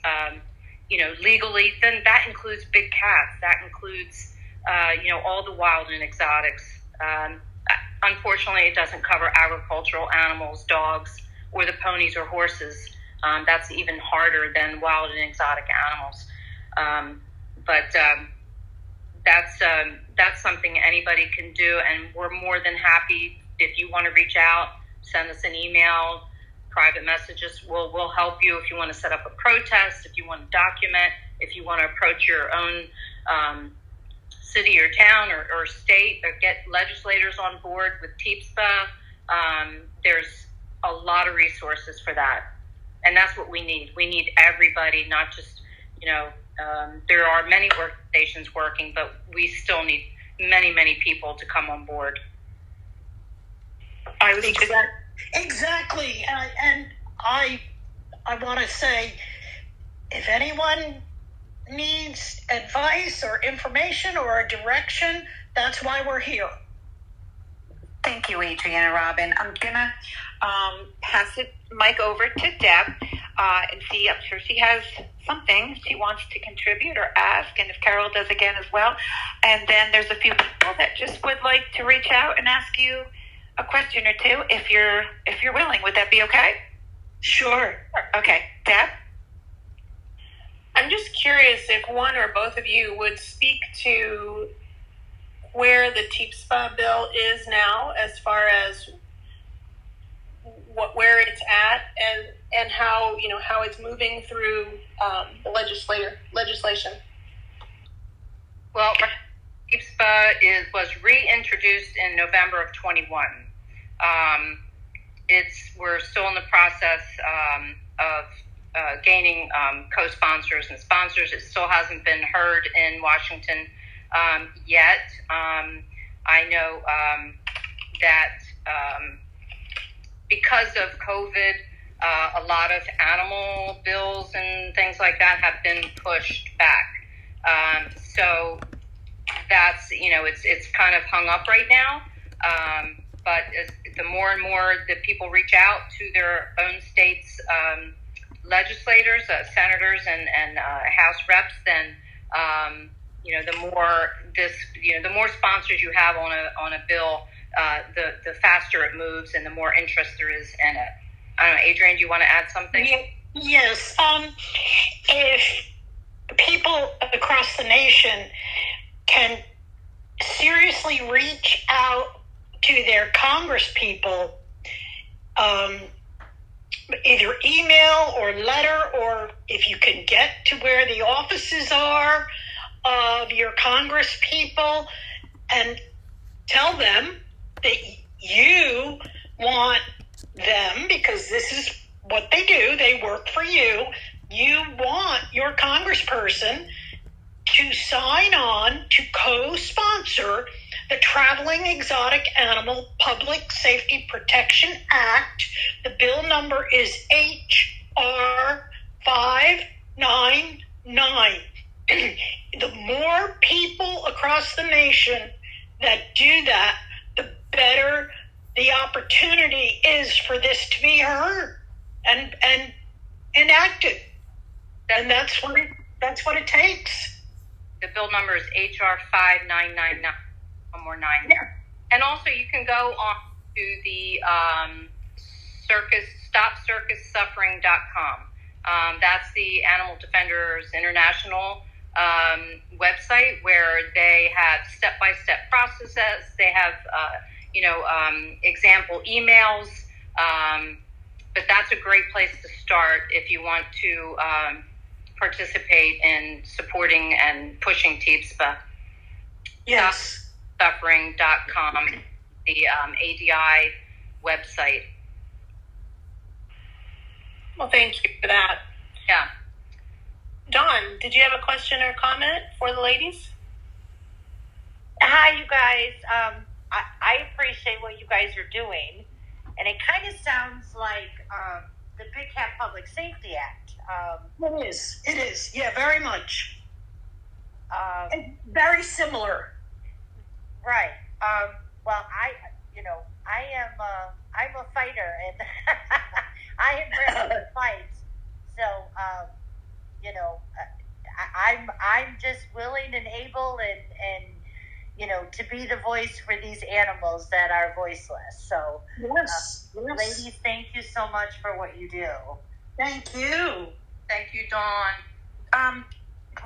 legally, then that includes big cats. That includes, all the wild and exotics. Unfortunately, it doesn't cover agricultural animals, dogs, or the ponies or horses. That's even harder than wild and exotic animals. But that's something anybody can do, and we're more than happy. If you want to reach out, send us an email, private messages. We'll help you if you want to set up a protest, if you want to document, if you want to approach your own city or town or state, or get legislators on board with TEPSPA. There's a lot of resources for that. And that's what we need. We need everybody, not just, there are many organizations working, but we still need many, many people to come on board. Exactly. And I want to say, if anyone needs advice or information or a direction, that's why we're here. Thank you, Adrienne and Robin. I'm going to pass the mic over to Deb and see. I'm sure she has something she wants to contribute or ask, and if Carole does again as well. And then there's a few people that just would like to reach out and ask you a question or two if you're willing. Would that be okay? Sure. Okay. Deb? I'm just curious if one or both of you would speak to where the TPSPA bill is now, as far as where it's at, and how how it's moving through the legislation. Well, TPSPA was reintroduced in November of 21. We're still in the process of gaining co-sponsors and sponsors. It still hasn't been heard in Washington yet. I know that because of COVID, a lot of animal bills and things like that have been pushed back. So that's, it's kind of hung up right now. But the more and more that people reach out to their own states' legislators, senators, and House reps, then the more sponsors you have on a bill, the faster it moves and the more interest there is in it. I don't know, Adrienne, do you want to add something? Yes. If people across the nation can seriously reach out to their Congress people, either email or letter, or if you can get to where the offices are of your Congress people and tell them that you want them, because this is what they do, they work for you. You want your congressperson to sign on to co-sponsor the Traveling Exotic Animal Public Safety Protection Act. The bill number is HR 599. The more people across the nation that do that, the better the opportunity is for this to be heard and enacted. And that's what it takes. The bill number is HR 5999. One more 9 there. And also you can go on to the stopcircussuffering.com. That's the Animal Defenders International website, where they have step-by-step processes. They have, example emails. But that's a great place to start if you want to participate in supporting and pushing TPSPA. Yes. Suffering.com, the ADI website. Well, thank you for that. Yeah. Dawn, did you have a question or comment for the ladies? Hi, you guys. I appreciate what you guys are doing, and it kind of sounds like the Big Cat Public Safety Act. It is. Yeah, very much. And very similar. Right. Well, I'm a fighter, and I am ready to fight. So, I'm just willing and able and to be the voice for these animals that are voiceless. So, Yes. Ladies, thank you so much for what you do. Thank you. Thank you, Dawn.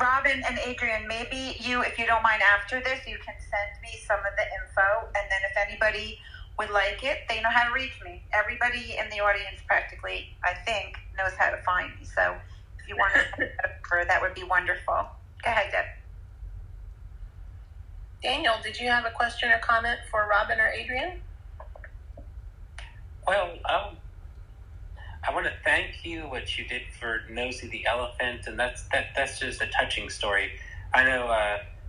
Robin and Adrienne, maybe if you don't mind, after this, you can send me some of the info, and then if anybody would like it, they know how to reach me. Everybody in the audience practically, I think, knows how to find me. So if you want to send it over, that would be wonderful. Go ahead, Deb. Daniel, did you have a question or comment for Robin or Adrienne? Well, I want to thank you what you did for Nosey the elephant, and that's just a touching story. I know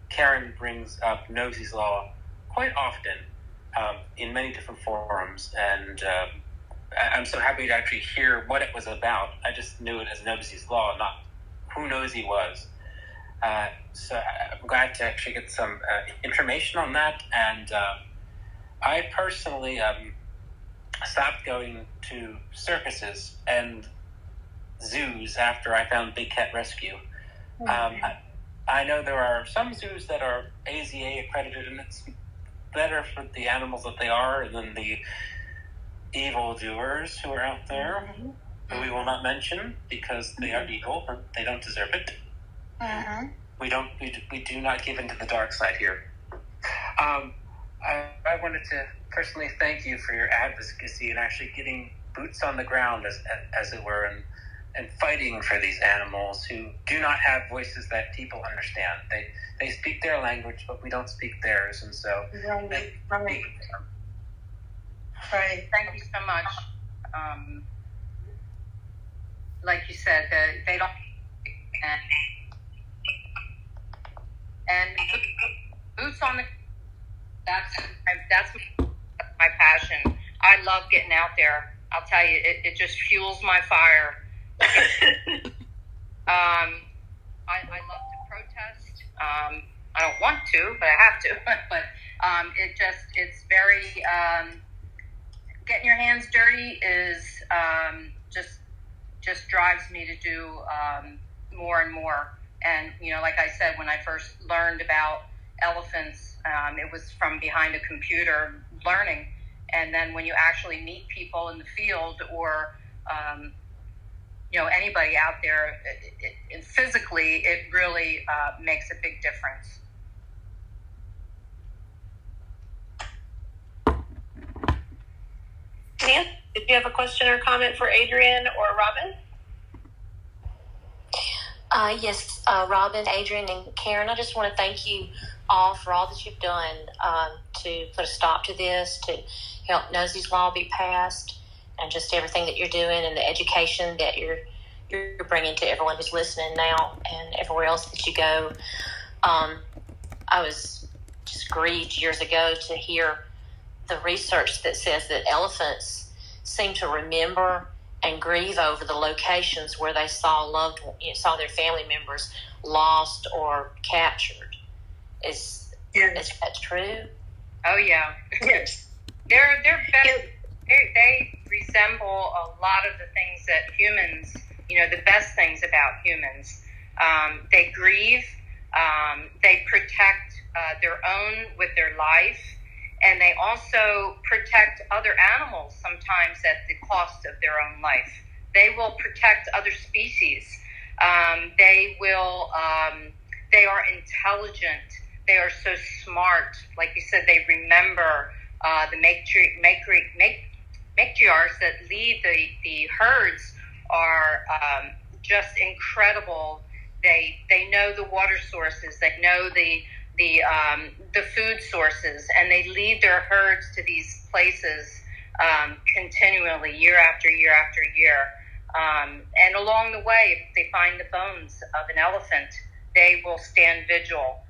Caryn brings up Nosey's Law quite often in many different forums, and I'm so happy to actually hear what it was about. I just knew it as Nosey's Law, not who Nosey was. So I'm glad to actually get some information on that, and I personally stopped going to circuses and zoos after I found Big Cat Rescue. I know there are some zoos that are AZA accredited, and it's better for the animals that they are than the evildoers who are out there, who we will not mention because they are evil and they don't deserve it. We do not give into the dark side here. I wanted to personally thank you for your advocacy and actually getting boots on the ground, as it were, and fighting for these animals who do not have voices that people understand. They speak their language, but we don't speak theirs, and so Right. Thank you so much. Like you said, they don't, and boots on the. That's my passion. I love getting out there. I'll tell you, it just fuels my fire. I love to protest. I don't want to, but I have to. But it's very getting your hands dirty is just drives me to do more and more. And like I said, when I first learned about elephants, it was from behind a computer learning. And then when you actually meet people in the field or anybody out there, physically, it really makes a big difference. Nan, did you have a question or comment for Adrienne or Robin? Yes, Robin, Adrienne, and Caryn, I just want to thank you all for all that you've done to put a stop to this, to help Nosey's Law be passed, and just everything that you're doing and the education that you're bringing to everyone who's listening now and everywhere else that you go. I was just grieved years ago to hear the research that says that elephants seem to remember and grieve over the locations where they saw their family members lost or captured. Is that true? Oh yeah. Yes. They're better. They resemble a lot of the things that humans, the best things about humans. They grieve. They protect their own with their life. And they also protect other animals sometimes at the cost of their own life. They will protect other species. They are intelligent. They are so smart. Like you said, they remember the matriarchs that lead the herds are just incredible. They know the water sources. They know the food sources, and they lead their herds to these places continually, year after year after year. And along the way, if they find the bones of an elephant, they will stand vigil.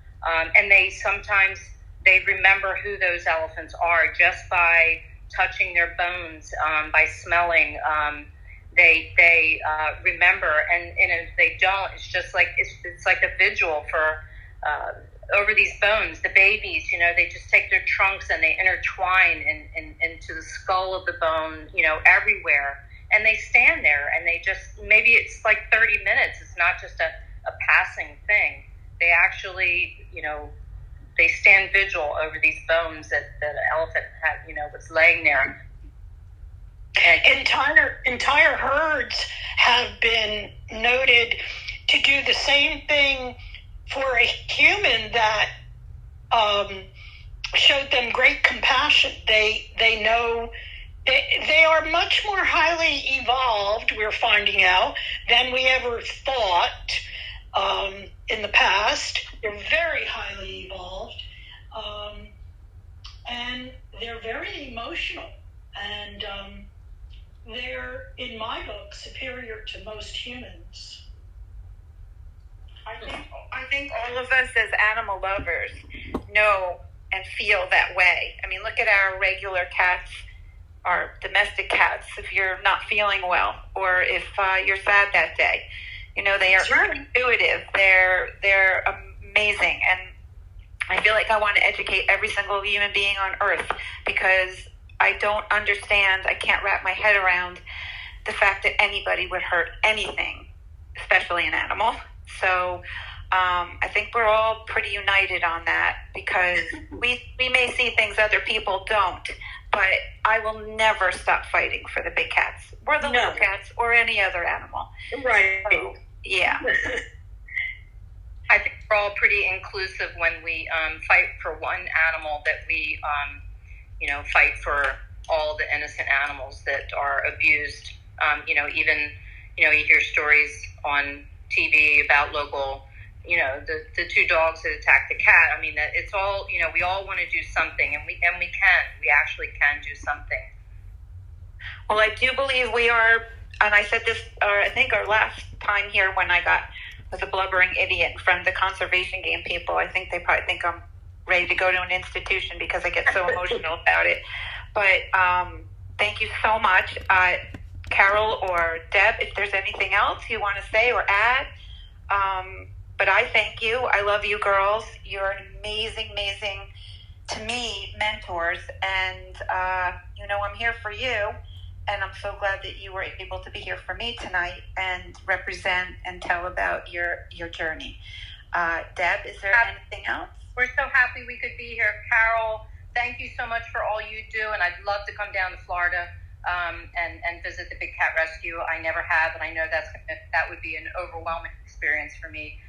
And they remember who those elephants are just by touching their bones, by smelling. They remember, and if they don't, it's just like it's like a vigil for over these bones. The babies, they just take their trunks and they intertwine into the skull of the bone, everywhere, and they stand there and they just, maybe it's like 30 minutes. It's not just a passing thing. They actually, they stand vigil over these bones that an elephant had, was laying there. Entire herds have been noted to do the same thing for a human that showed them great compassion. They know they are much more highly evolved, we're finding out, than we ever thought in the past. They're very highly evolved, and they're very emotional. And they're, in my book, superior to most humans. I think all of us as animal lovers know and feel that way. I mean, look at our regular cats, our domestic cats. If you're not feeling well, or if you're sad that day, you know, they are intuitive. They're amazing, and I feel like I want to educate every single human being on Earth, because I don't understand. I can't wrap my head around the fact that anybody would hurt anything, especially an animal. So I think we're all pretty united on that, because we may see things other people don't, but I will never stop fighting for the big cats or the little cats or any other animal. Right. So, yeah. I think we're all pretty inclusive when we fight for one animal, that we, fight for all the innocent animals that are abused. Even, you hear stories on TV about local, the two dogs that attacked the cat. I mean, that it's all, we all want to do something, and we actually can do something. Well, I do believe we are, and I said this, I think our last time here when I was a blubbering idiot from the conservation game people. I think they probably think I'm ready to go to an institution because I get so emotional about it. But thank you so much. Carole or Deb, if there's anything else you want to say or add. But I thank you. I love you girls. You're an amazing, to me, mentors. And, I'm here for you. And I'm so glad that you were able to be here for me tonight and represent and tell about your journey. Deb, is there anything else? We're so happy we could be here. Carole, thank you so much for all you do. And I'd love to come down to Florida and visit the Big Cat Rescue. I never have, and I know that would be an overwhelming experience for me.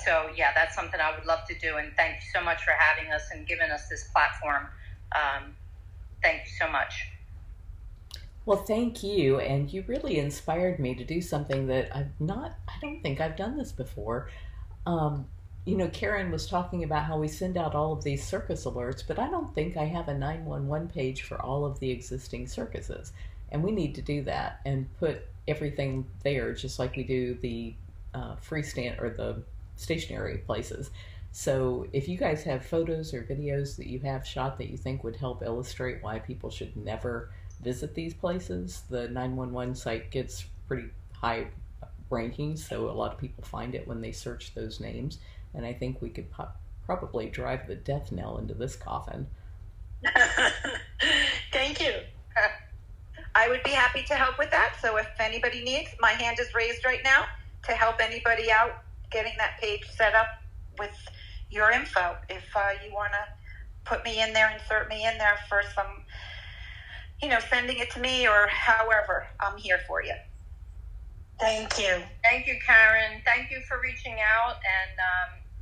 So, yeah, that's something I would love to do. And thank you so much for having us and giving us this platform. Thank you so much. Well, thank you, and you really inspired me to do something that I don't think I've done this before. Caryn was talking about how we send out all of these circus alerts, but I don't think I have a 911 page for all of the existing circuses, and we need to do that and put everything there, just like we do the freestand or the stationary places. So if you guys have photos or videos that you have shot that you think would help illustrate why people should never visit these places, the 911 site gets pretty high rankings, so a lot of people find it when they search those names, and I think we could probably drive the death knell into this coffin. Thank you. I would be happy to help with that, so if anybody needs, my hand is raised right now to help anybody out getting that page set up with your info. If you want to put me in there, insert me in there for some, sending it to me or however, I'm here for you. Thank you. Thank you, Caryn. Thank you for reaching out, and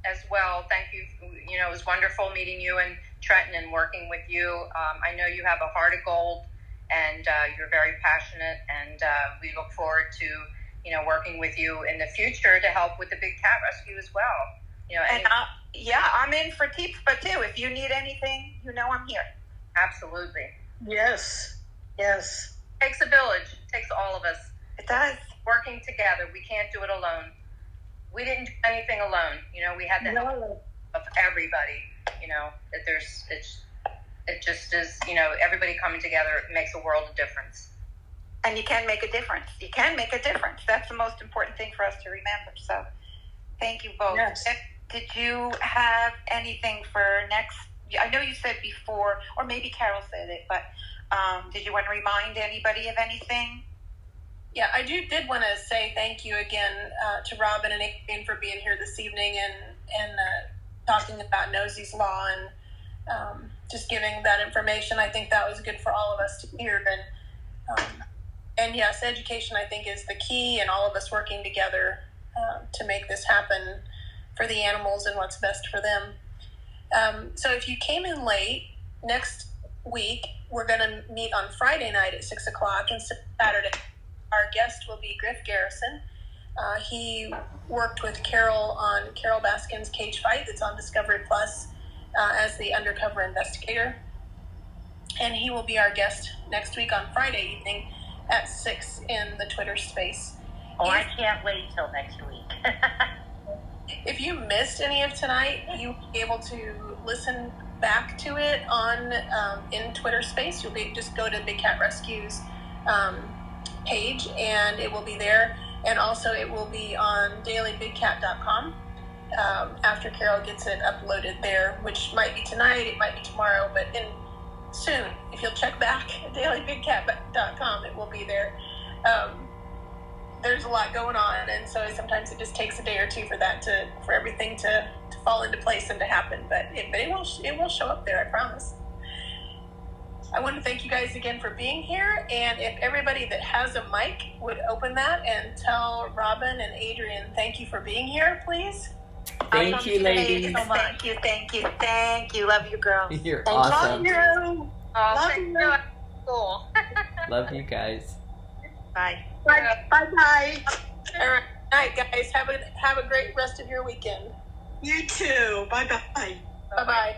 as well, thank you. It was wonderful meeting you in Trenton and working with you. I know you have a heart of gold, and you're very passionate, and we look forward to, working with you in the future to help with the Big Cat Rescue as well. I'm in for TIPSPA too. If you need anything, I'm here. Absolutely. Yes. It takes a village. It takes all of us. It does. Working together. We can't do it alone. We didn't do anything alone. We had the help of everybody. It just is, everybody coming together makes a world of difference. And you can make a difference. That's the most important thing for us to remember. So thank you both. Yes. Did you have anything for next? I know you said before, or maybe Carole said it, but did you want to remind anybody of anything? Yeah, I did want to say thank you again to Robin and Adrienne for being here this evening and talking about Nosey's Law and just giving that information. I think that was good for all of us to hear. And yes, education, I think, is the key, and all of us working together to make this happen for the animals and what's best for them. So if you came in late, next week we're going to meet on Friday night at 6 o'clock, and Saturday our guest will be Griff Garrison. He worked with Carole on Carole Baskin's Cage Fight that's on Discovery Plus as the undercover investigator. and he will be our guest next week on Friday evening at 6 in the Twitter space. Oh, I can't wait till next week. If you missed any of tonight, you'll be able to listen back to it on in Twitter space. You'll be just go to Big Cat Rescue's page, and it will be there. And also, it will be on dailybigcat.com after Carole gets it uploaded there, which might be tonight, it might be tomorrow, but soon. If you'll check back at dailybigcat.com, it will be there. There's a lot going on, and so sometimes it just takes a day or two for everything to fall into place and to happen. But it will show up there, I promise. I want to thank you guys again for being here, and if everybody that has a mic would open that and tell Robin and Adrienne thank you for being here, please. Thank you, ladies. So much. Thank you. Love you, girls. You're awesome. Love you. Thank you. Cool. Love you guys. Bye. Bye. All right, night, guys. Have a great rest of your weekend. You too. Bye. Bye bye.